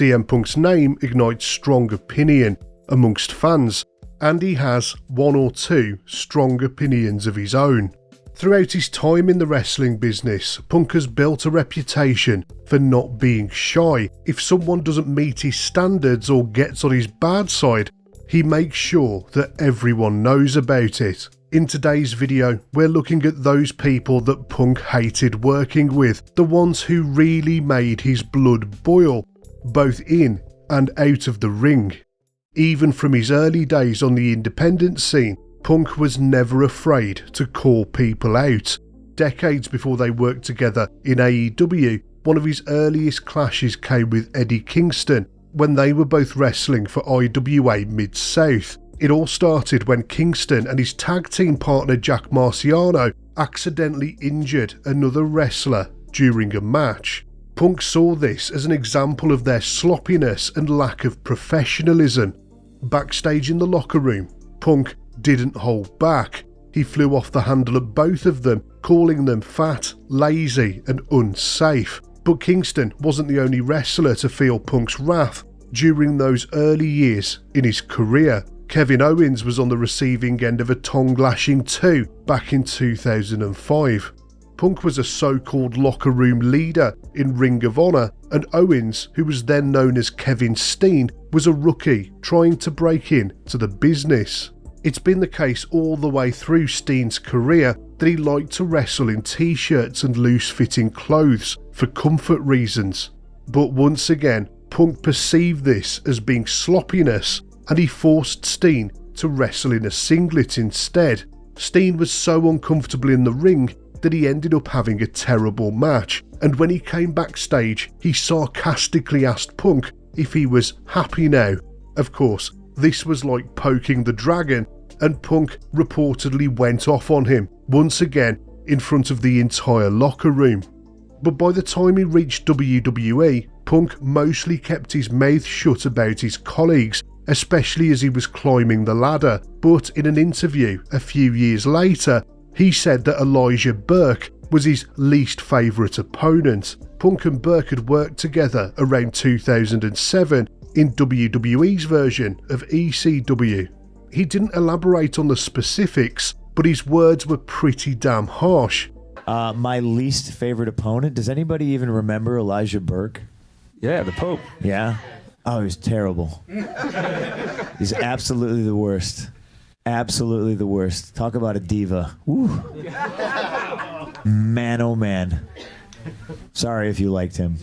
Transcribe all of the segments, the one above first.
CM Punk's name ignites strong opinion amongst fans, and he has one or two strong opinions of his own. Throughout his time in the wrestling business, Punk has built a reputation for not being shy. If someone doesn't meet his standards or gets on his bad side, he makes sure that everyone knows about it. In today's video, we're looking at those people that Punk hated working with, the ones who really made his blood boil, both in and out of the ring. Even from his early days on the independent scene, Punk was never afraid to call people out. Decades before they worked together in AEW, one of his earliest clashes came with Eddie Kingston when they were both wrestling for IWA Mid-South. It all started when Kingston and his tag team partner Jack Marciano accidentally injured another wrestler during a match. Punk saw this as an example of their sloppiness and lack of professionalism. Backstage in the locker room, Punk didn't hold back. He flew off the handle at both of them, calling them fat, lazy and unsafe. But Kingston wasn't the only wrestler to feel Punk's wrath during those early years in his career. Kevin Owens was on the receiving end of a tongue lashing too back in 2005. Punk was a so-called locker room leader in Ring of Honor, and Owens, who was then known as Kevin Steen, was a rookie trying to break into the business. It's been the case all the way through Steen's career that he liked to wrestle in t-shirts and loose-fitting clothes for comfort reasons. But once again, Punk perceived this as being sloppiness, and he forced Steen to wrestle in a singlet instead. Steen was so uncomfortable in the ring that he ended up having a terrible match, and when he came backstage, he sarcastically asked Punk if he was happy now. Of course, this was like poking the dragon, and Punk reportedly went off on him, once again in front of the entire locker room. But by the time he reached WWE, Punk mostly kept his mouth shut about his colleagues, especially as he was climbing the ladder. But in an interview a few years later, he said that Elijah Burke was his least favourite opponent. Punk and Burke had worked together around 2007 in WWE's version of ECW. He didn't elaborate on the specifics, but his words were pretty damn harsh. My least favorite opponent. Does anybody even remember Elijah Burke? Yeah, the Pope. Yeah? Oh, he was terrible. He's absolutely the worst. Absolutely the worst. Talk about a diva. Woo. Man, oh man. Sorry if you liked him.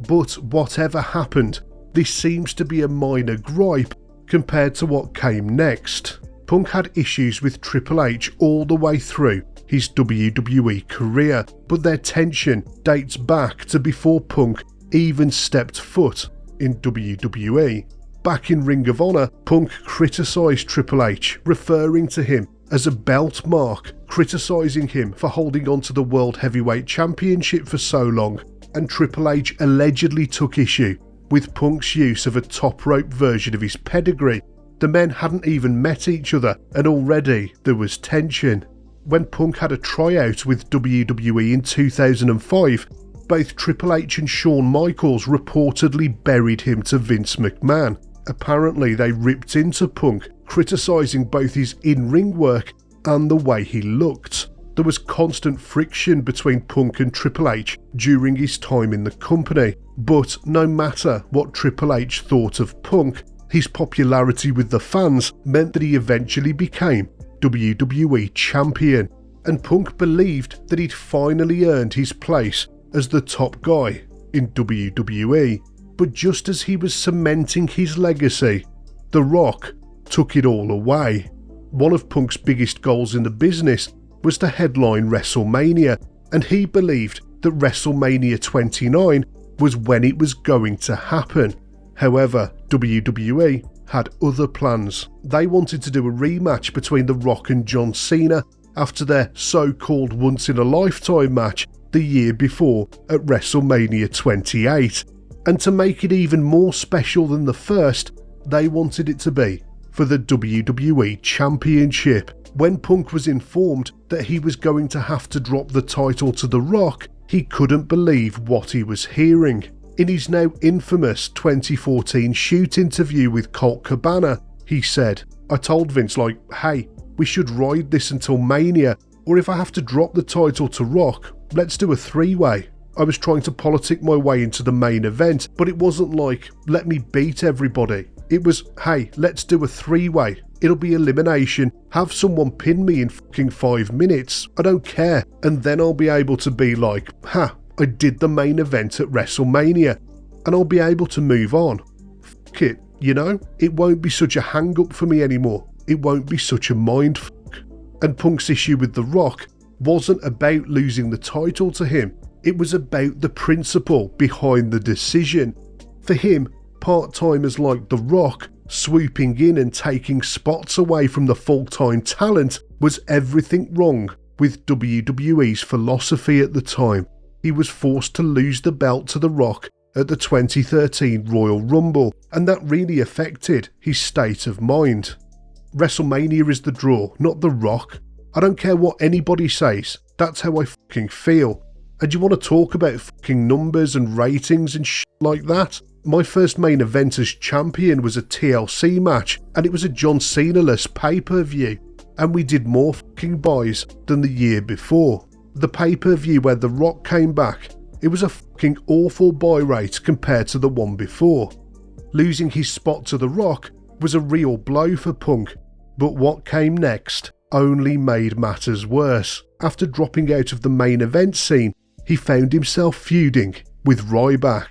But whatever happened, this seems to be a minor gripe compared to what came next. Punk had issues with Triple H all the way through his WWE career, but their tension dates back to before Punk even stepped foot in WWE. Back in Ring of Honor, Punk criticised Triple H, referring to him as a belt mark, criticising him for holding on to the World Heavyweight Championship for so long, and Triple H allegedly took issue with Punk's use of a top rope version of his pedigree. The men hadn't even met each other, and already there was tension. When Punk had a tryout with WWE in 2005, both Triple H and Shawn Michaels reportedly buried him to Vince McMahon. Apparently they ripped into Punk, criticising both his in-ring work and the way he looked. There was constant friction between Punk and Triple H during his time in the company, but no matter what Triple H thought of Punk, his popularity with the fans meant that he eventually became WWE Champion, and Punk believed that he'd finally earned his place as the top guy in WWE. But just as he was cementing his legacy, The Rock took it all away. One of Punk's biggest goals in the business was to headline WrestleMania, and he believed that WrestleMania 29 was when it was going to happen. However, WWE had other plans. They wanted to do a rematch between The Rock and John Cena after their so-called once-in-a-lifetime match the year before at WrestleMania 28. And to make it even more special than the first, they wanted it to be for the WWE Championship. When Punk was informed that he was going to have to drop the title to The Rock, he couldn't believe what he was hearing. In his now infamous 2014 shoot interview with Colt Cabana, he said, "I told Vince, hey, we should ride this until Mania, or if I have to drop the title to Rock, let's do a three-way." I was trying to politic my way into the main event, but it wasn't like, let me beat everybody. It was, hey, let's do a three-way. It'll be elimination, have someone pin me in fucking 5 minutes, I don't care, and then I'll be able to be like, I did the main event at WrestleMania, and I'll be able to move on. Fuck it, it won't be such a hang-up for me anymore. It won't be such a mindfuck. And Punk's issue with The Rock wasn't about losing the title to him, it was about the principle behind the decision. For him, part-timers like The Rock swooping in and taking spots away from the full-time talent was everything wrong with WWE's philosophy at the time. He was forced to lose the belt to The Rock at the 2013 Royal Rumble, and that really affected his state of mind. WrestleMania is the draw, not The Rock. I don't care what anybody says, that's how I fucking feel. And you want to talk about fucking numbers and ratings and shit like that? My first main event as champion was a TLC match, and it was a John Cena-less pay-per-view, and we did more fucking buys than the year before. The pay-per-view where The Rock came back, it was a fucking awful buy rate compared to the one before. Losing his spot to The Rock was a real blow for Punk, but what came next only made matters worse. After dropping out of the main event scene, he found himself feuding with Ryback.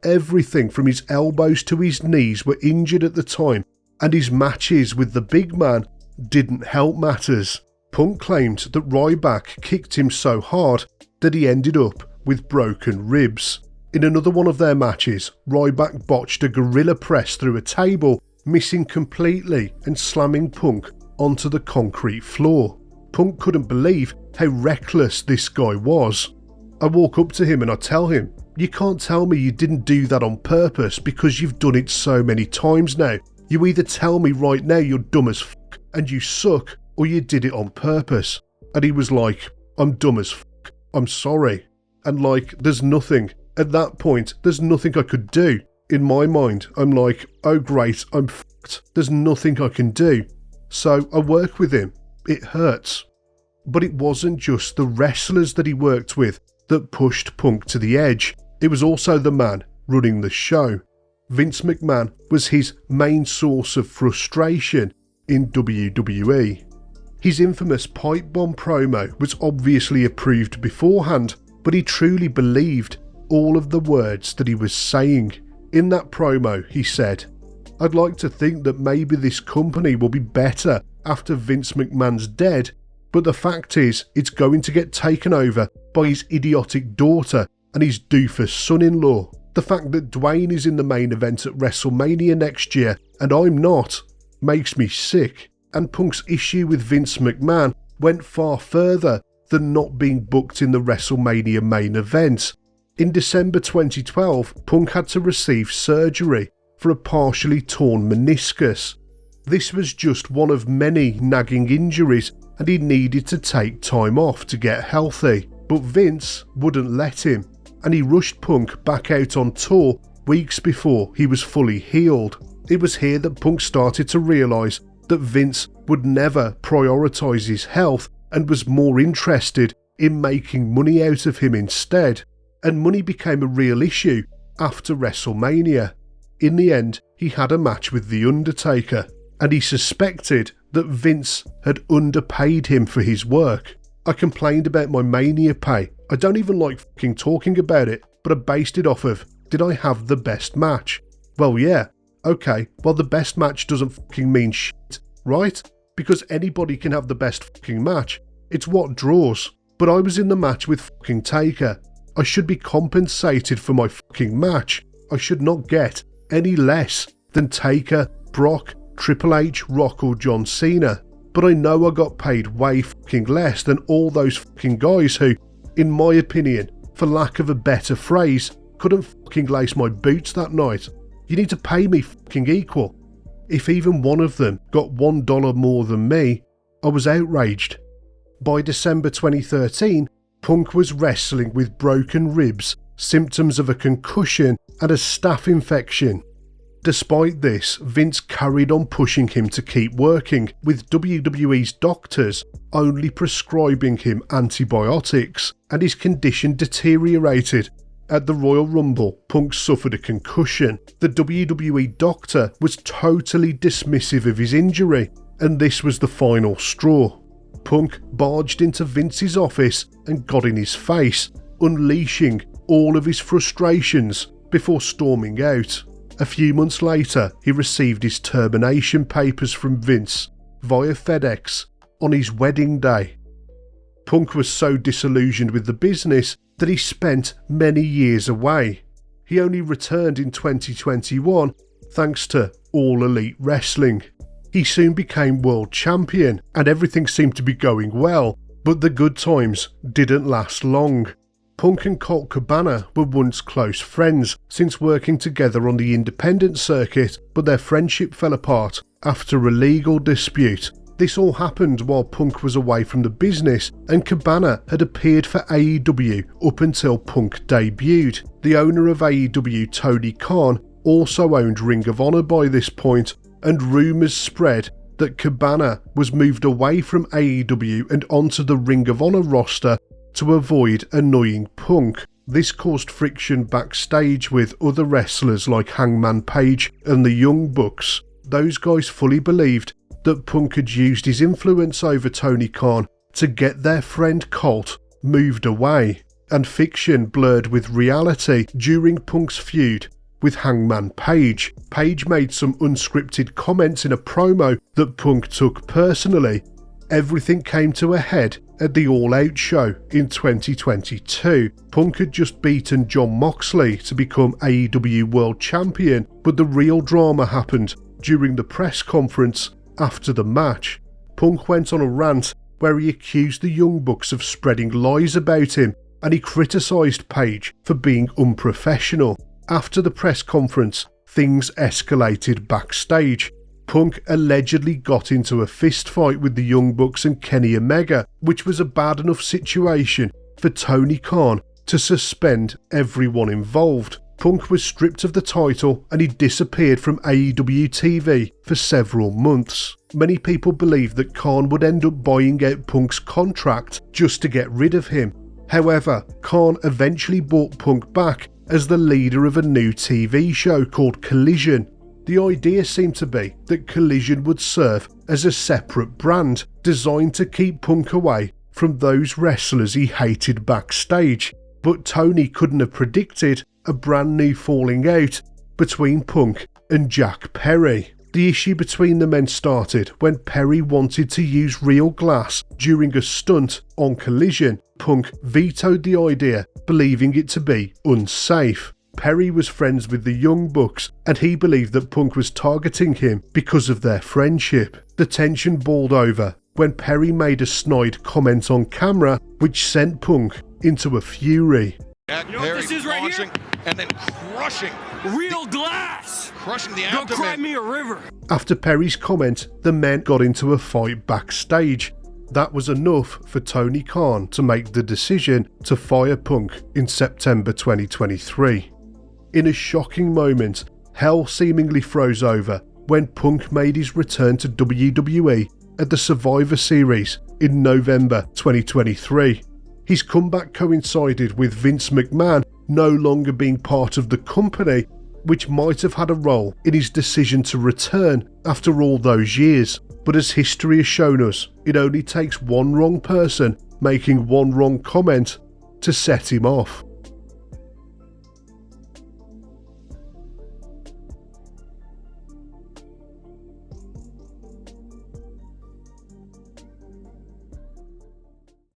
Everything from his elbows to his knees were injured at the time, and his matches with the big man didn't help matters. Punk claimed that Ryback kicked him so hard that he ended up with broken ribs. In another one of their matches, Ryback botched a gorilla press through a table, missing completely and slamming Punk onto the concrete floor. Punk couldn't believe how reckless this guy was. I walk up to him and I tell him, "You can't tell me you didn't do that on purpose because you've done it so many times now. You either tell me right now you're dumb as fuck and you suck, or you did it on purpose." And he was like, "I'm dumb as fuck, I'm sorry." And there's nothing, at that point, there's nothing I could do. In my mind, I'm like, oh great, I'm fucked. There's nothing I can do. So I work with him. It hurts. But it wasn't just the wrestlers that he worked with that pushed Punk to the edge. It was also the man running the show. Vince McMahon was his main source of frustration in WWE. His infamous pipe bomb promo was obviously approved beforehand, but he truly believed all of the words that he was saying. In that promo, he said, "I'd like to think that maybe this company will be better after Vince McMahon's dead, but the fact is it's going to get taken over by his idiotic daughter and his doofus son-in-law. The fact that Dwayne is in the main event at WrestleMania next year and I'm not makes me sick." And Punk's issue with Vince McMahon went far further than not being booked in the WrestleMania main event. In December 2012, Punk had to receive surgery for a partially torn meniscus. This was just one of many nagging injuries and he needed to take time off to get healthy. But Vince wouldn't let him, and he rushed Punk back out on tour weeks before he was fully healed. It was here that Punk started to realise that Vince would never prioritise his health and was more interested in making money out of him instead. And money became a real issue after WrestleMania. In the end, he had a match with The Undertaker, and he suspected that Vince had underpaid him for his work. I complained about my Mania pay. I don't even like fucking talking about it, but I based it off of, did I have the best match? Well, yeah. Okay, well the best match doesn't fucking mean shit, right? Because anybody can have the best fucking match. It's what draws. But I was in the match with fucking Taker. I should be compensated for my fucking match. I should not get any less than Taker, Brock, Triple H, Rock or John Cena. But I know I got paid way fucking less than all those fucking guys who, in my opinion, for lack of a better phrase, couldn't fucking lace my boots that night. You need to pay me fucking equal. If even one of them got $1 more than me, I was outraged. By December 2013, Punk was wrestling with broken ribs, symptoms of a concussion and a staph infection. Despite this, Vince carried on pushing him to keep working, with WWE's doctors only prescribing him antibiotics, and his condition deteriorated. At the Royal Rumble, Punk suffered a concussion. The WWE doctor was totally dismissive of his injury, and this was the final straw. Punk barged into Vince's office and got in his face, unleashing all of his frustrations before storming out. A few months later, he received his termination papers from Vince via FedEx on his wedding day. Punk was so disillusioned with the business that he spent many years away. He only returned in 2021 thanks to All Elite Wrestling. He soon became world champion and everything seemed to be going well, but the good times didn't last long. Punk and Colt Cabana were once close friends since working together on the independent circuit, but their friendship fell apart after a legal dispute. This all happened while Punk was away from the business, and Cabana had appeared for AEW up until Punk debuted. The owner of AEW, Tony Khan, also owned Ring of Honor by this point, and rumours spread that Cabana was moved away from AEW and onto the Ring of Honor roster to avoid annoying Punk. This caused friction backstage with other wrestlers like Hangman Page and the Young Bucks. Those guys fully believed that Punk had used his influence over Tony Khan to get their friend Colt moved away, and fiction blurred with reality during Punk's feud with Hangman Page. Page made some unscripted comments in a promo that Punk took personally. Everything came to a head at the All Out show in 2022. Punk had just beaten Jon Moxley to become AEW World Champion, but the real drama happened during the press conference after the match. Punk went on a rant where he accused the Young Bucks of spreading lies about him, and he criticised Page for being unprofessional. After the press conference, things escalated backstage. Punk allegedly got into a fist fight with the Young Bucks and Kenny Omega, which was a bad enough situation for Tony Khan to suspend everyone involved. Punk was stripped of the title and he disappeared from AEW TV for several months. Many people believed that Khan would end up buying out Punk's contract just to get rid of him. However, Khan eventually brought Punk back as the leader of a new TV show called Collision. The idea seemed to be that Collision would serve as a separate brand designed to keep Punk away from those wrestlers he hated backstage, but Tony couldn't have predicted a brand new falling out between Punk and Jack Perry. The issue between the men started when Perry wanted to use real glass during a stunt on Collision. Punk vetoed the idea, believing it to be unsafe. Perry was friends with the Young Bucks and he believed that Punk was targeting him because of their friendship. The tension boiled over when Perry made a snide comment on camera which sent Punk into a fury. You know what this is right here? And then crushing real glass. Crushing the Go abdomen. cry me a river. After Perry's comment, the men got into a fight backstage. That was enough for Tony Khan to make the decision to fire Punk in September 2023. In a shocking moment, hell seemingly froze over when Punk made his return to WWE at the Survivor Series in November 2023. His comeback coincided with Vince McMahon no longer being part of the company, which might have had a role in his decision to return after all those years. But as history has shown us, it only takes one wrong person making one wrong comment to set him off.